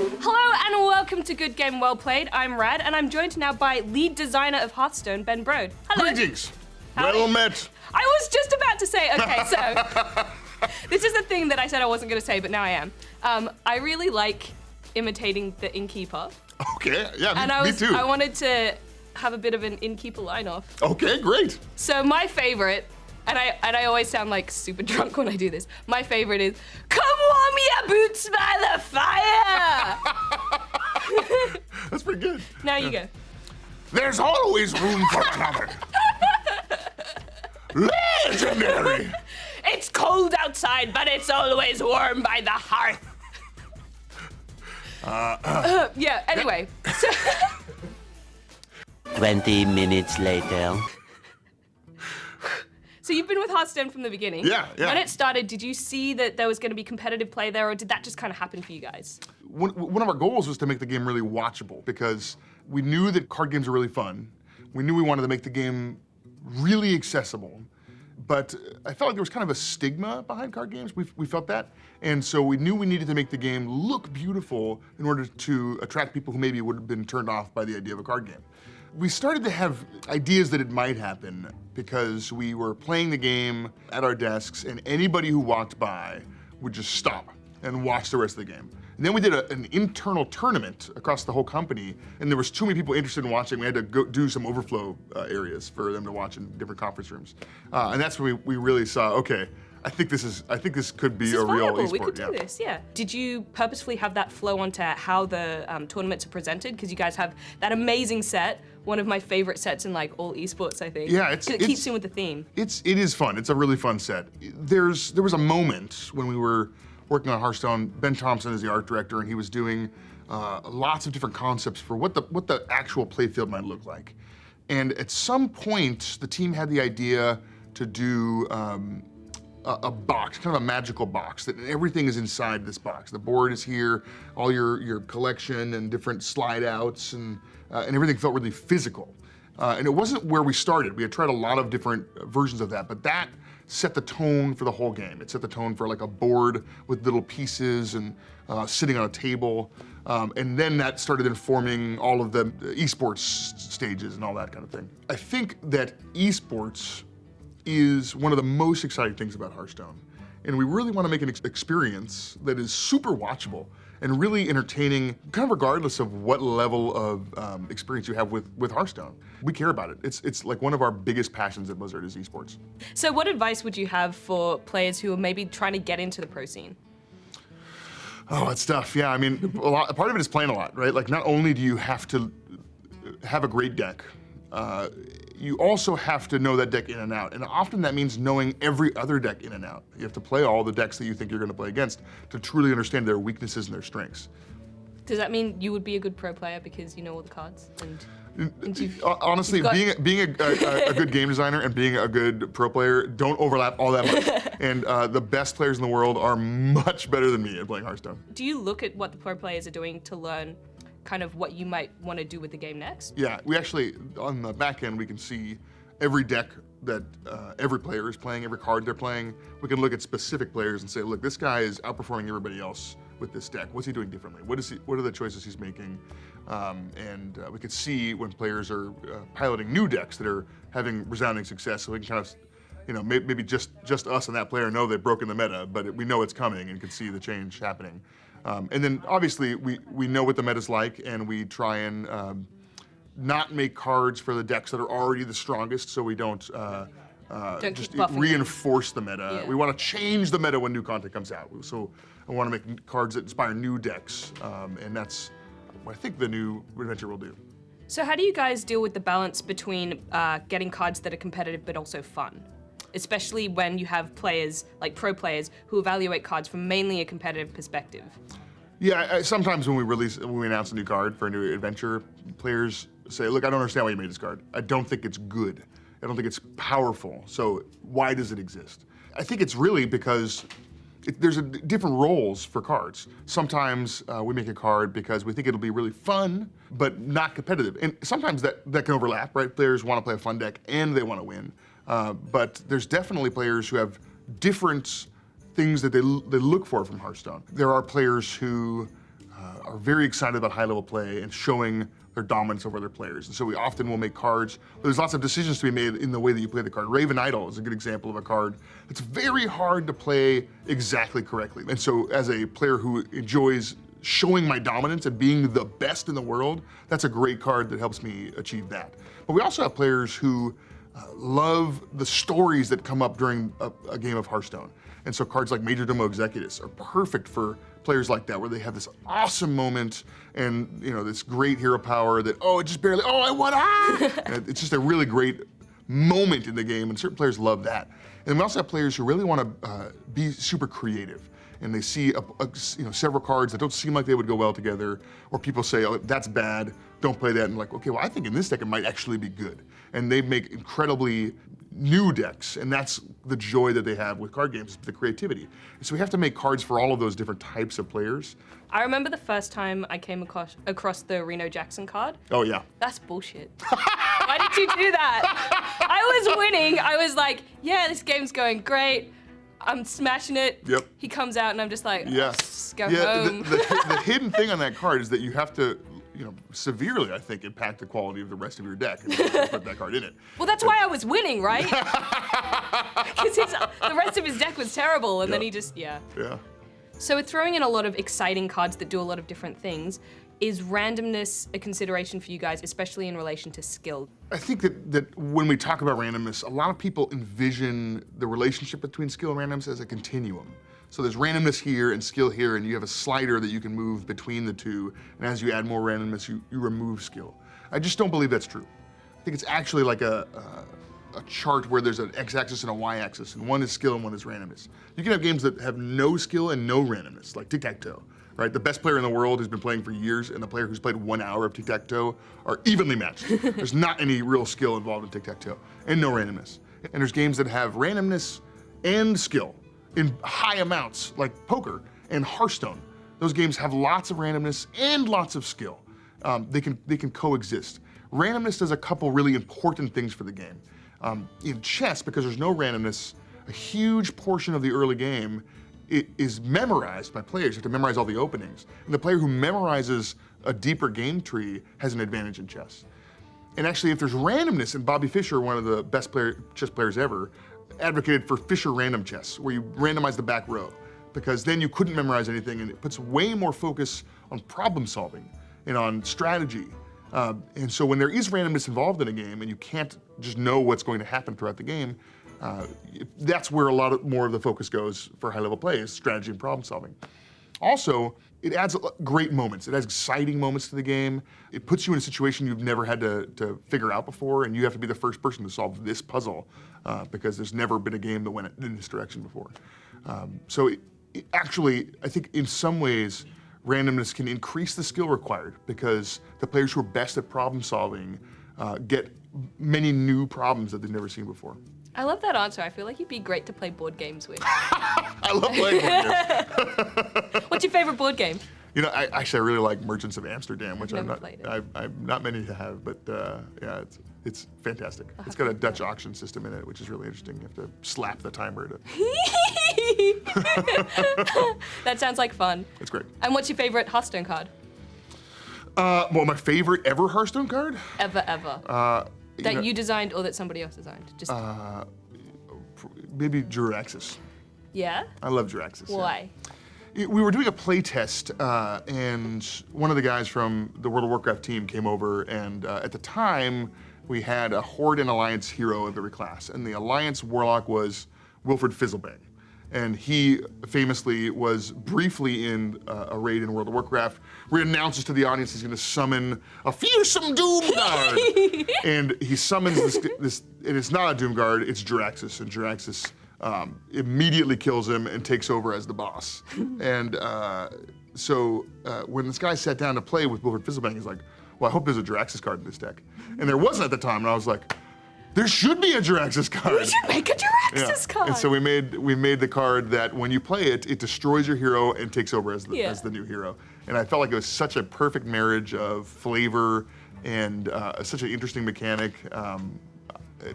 Hello and welcome to Good Game Well Played. I'm Rad, and I'm joined now by lead designer of Hearthstone, Ben Brode. Hello. Greetings. Howdy. Well met. I was just about to say, okay, so this is the thing that I said I wasn't going to say, but now I am. I really like imitating the innkeeper. Okay, yeah, me too. I wanted to have a bit of an innkeeper line-off. Okay, great. So my favorite, and I always sound like super drunk when I do this. My favorite is, come warm your boots by the fire. That's pretty good. Now you go. There's always room for another. Legendary. It's cold outside, but it's always warm by the hearth. Yeah, anyway. So 20 minutes later. So you've been with Hearthstone from the beginning. Yeah. When it started, did you see that there was going to be competitive play there, or did that just kind of happen for you guys? One of our goals was to make the game really watchable because we knew that card games are really fun. We knew we wanted to make the game really accessible. But I felt like there was kind of a stigma behind card games. We felt that. And so we knew we needed to make the game look beautiful in order to attract people who maybe would have been turned off by the idea of a card game. We started to have ideas that it might happen because we were playing the game at our desks and anybody who walked by would just stop and watch the rest of the game. And then we did an internal tournament across the whole company, and there was too many people interested in watching. We had to go do some overflow areas for them to watch in different conference rooms. And that's when we really saw, okay, I think this could be a real esport. We could do this, yeah. Did you purposefully have that flow onto how the tournaments are presented? Because you guys have that amazing set, one of my favorite sets in like all esports, I think. Yeah, it keeps in with the theme. It is fun. It's a really fun set. There was a moment when we were working on Hearthstone. Ben Thompson is the art director, and he was doing lots of different concepts for what the actual playfield might look like. And at some point, the team had the idea to do a box, kind of a magical box, that everything is inside this box. The board is here, all your collection and different slide outs, and everything felt really physical. And it wasn't where we started. We had tried a lot of different versions of that, but that set the tone for the whole game. It set the tone for like a board with little pieces and sitting on a table. And then that started informing all of the esports stages and all that kind of thing. I think that esports is one of the most exciting things about Hearthstone. And we really want to make an experience that is super watchable and really entertaining, kind of regardless of what level of experience you have with Hearthstone. We care about it. It's like one of our biggest passions at Blizzard is esports. So what advice would you have for players who are maybe trying to get into the pro scene? Oh, it's tough. Yeah, I mean, part of it is playing a lot, right? Like, not only do you have to have a great deck, you also have to know that deck in and out. And often that means knowing every other deck in and out. You have to play all the decks that you think you're going to play against to truly understand their weaknesses and their strengths. Does that mean you would be a good pro player because you know all the cards? Honestly, being a good game designer and being a good pro player don't overlap all that much. And the best players in the world are much better than me at playing Hearthstone. Do you look at what the pro players are doing to learn kind of what you might want to do with the game next? Yeah, we actually, on the back end, we can see every deck that every player is playing, every card they're playing. We can look at specific players and say, look, this guy is outperforming everybody else with this deck. What's he doing differently? What are the choices he's making? And we could see when players are piloting new decks that are having resounding success, so we can kind of, maybe just us and that player know they've broken the meta, but we know it's coming and can see the change happening. And then obviously we know what the meta's like, and we try and not make cards for the decks that are already the strongest, so we don't just reinforce the meta. Yeah. We want to change the meta when new content comes out. So I want to make cards that inspire new decks, and that's what I think the new adventure will do. So how do you guys deal with the balance between getting cards that are competitive but also fun? Especially when you have players, like pro players, who evaluate cards from mainly a competitive perspective. Yeah, sometimes when we announce a new card for a new adventure, players say, look, I don't understand why you made this card. I don't think it's good. I don't think it's powerful. So why does it exist? I think it's really because there's different roles for cards. Sometimes we make a card because we think it'll be really fun, but not competitive. And sometimes that can overlap, right? Players want to play a fun deck and they want to win. But there's definitely players who have different things that they look for from Hearthstone. There are players who are very excited about high-level play and showing their dominance over other players. And so we often will make cards where there's lots of decisions to be made in the way that you play the card. Raven Idol is a good example of a card that's very hard to play exactly correctly. And so as a player who enjoys showing my dominance and being the best in the world, that's a great card that helps me achieve that. But we also have players who love the stories that come up during a game of Hearthstone. And so cards like Majordomo Executus are perfect for players like that, where they have this awesome moment and this great hero power that, it just barely, I won, And it's just a really great moment in the game, and certain players love that. And we also have players who really want to be super creative, and they see several cards that don't seem like they would go well together, or people say, that's bad, don't play that, and like, okay, well, I think in this deck it might actually be good. And they make incredibly new decks, and that's the joy that they have with card games, the creativity. And so we have to make cards for all of those different types of players. I remember the first time I came across the Reno Jackson card. Oh yeah. That's bullshit. Why did you do that? I was winning. I was like, yeah, this game's going great. I'm smashing it. Yep. He comes out and I'm just like, Yes. go home. The hidden thing on that card is that you have to severely, I think, impact the quality of the rest of your deck and put that card in it. Well, that's why I was winning, right? Because the rest of his deck was terrible, and then he just, Yeah. So we're throwing in a lot of exciting cards that do a lot of different things. Is randomness a consideration for you guys, especially in relation to skill? I think that when we talk about randomness, a lot of people envision the relationship between skill and randomness as a continuum. So there's randomness here and skill here, and you have a slider that you can move between the two, and as you add more randomness, you remove skill. I just don't believe that's true. I think it's actually like a chart where there's an x-axis and a y-axis, and one is skill and one is randomness. You can have games that have no skill and no randomness, like tic-tac-toe, right? The best player in the world who's been playing for years and the player who's played 1 hour of tic-tac-toe are evenly matched. There's not any real skill involved in tic-tac-toe, and no randomness. And there's games that have randomness and skill in high amounts, like poker and Hearthstone. Those games have lots of randomness and lots of skill. They can coexist. Randomness does a couple really important things for the game. In chess, because there's no randomness, a huge portion of the early game is memorized by players. You have to memorize all the openings. And the player who memorizes a deeper game tree has an advantage in chess. And actually, if there's randomness, and Bobby Fischer, one of the best chess players ever, advocated for Fischer random chess, where you randomize the back row, because then you couldn't memorize anything, and it puts way more focus on problem solving and on strategy. And so when there is randomness involved in a game, and you can't just know what's going to happen throughout the game, that's where a lot more of the focus goes for high-level play, is strategy and problem solving. Also, it adds great moments. It adds exciting moments to the game. It puts you in a situation you've never had to figure out before, and you have to be the first person to solve this puzzle, because there's never been a game that went in this direction before. So actually, I think in some ways, randomness can increase the skill required, because the players who are best at problem solving get many new problems that they've never seen before. I love that answer. I feel like you'd be great to play board games with. I love playing board games. What's your favorite board game? I really like Merchants of Amsterdam, which I've never played it. I'm not many to have, but yeah, it's fantastic. It's got a Dutch auction system in it, which is really interesting. You have to slap the timer to. That sounds like fun. It's great. And what's your favorite Hearthstone card? Well, my favorite ever Hearthstone card? Ever. That you designed or that somebody else designed? Just maybe Jiraxis. Yeah? I love Jiraxis. Why? Yeah. We were doing a play test, and one of the guys from the World of Warcraft team came over, and at the time, we had a Horde and Alliance hero of every class, and the Alliance Warlock was Wilfred Fizzlebang. And he famously was briefly in a raid in World of Warcraft, where he announces to the audience he's going to summon a fearsome Doom Guard. And he summons this, and it's not a Doom Guard, it's Jiraxis, and Jiraxis immediately kills him and takes over as the boss. And so when this guy sat down to play with Wilfred Fizzlebang, he's like, well, I hope there's a Jiraxis card in this deck. And there wasn't at the time, and I was like, there should be a Jiraxis card. We should make a Jiraxis card. And so we made the card that when you play it, it destroys your hero and takes over as the new hero. And I felt like it was such a perfect marriage of flavor and such an interesting mechanic. A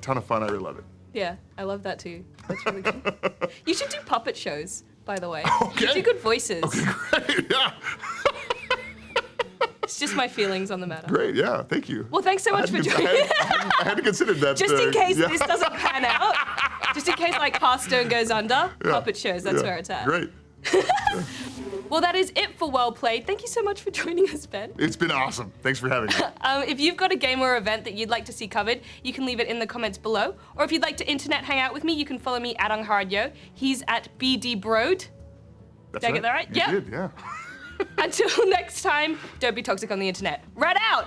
ton of fun. I really love it. Yeah, I love that too. That's really good. You should do puppet shows, by the way. Okay. You do good voices. Okay, great. Yeah. It's just my feelings on the matter. Great, yeah, thank you. Well, thanks so much for joining. I had to consider that. Just in case yeah. this doesn't pan out, just in case like Hearthstone goes under, puppet shows, that's where it's at. Great. Well, that is it for Well Played. Thank you so much for joining us, Ben. It's been awesome. Thanks for having me. If you've got a game or event that you'd like to see covered, you can leave it in the comments below. Or if you'd like to internet hang out with me, you can follow me at Ungharadyo. He's at BD Brode. That's Did I get that right? You Yeah. did, yeah. Until next time, don't be toxic on the internet. Red out!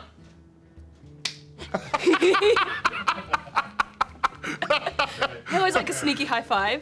That was like a sneaky high five.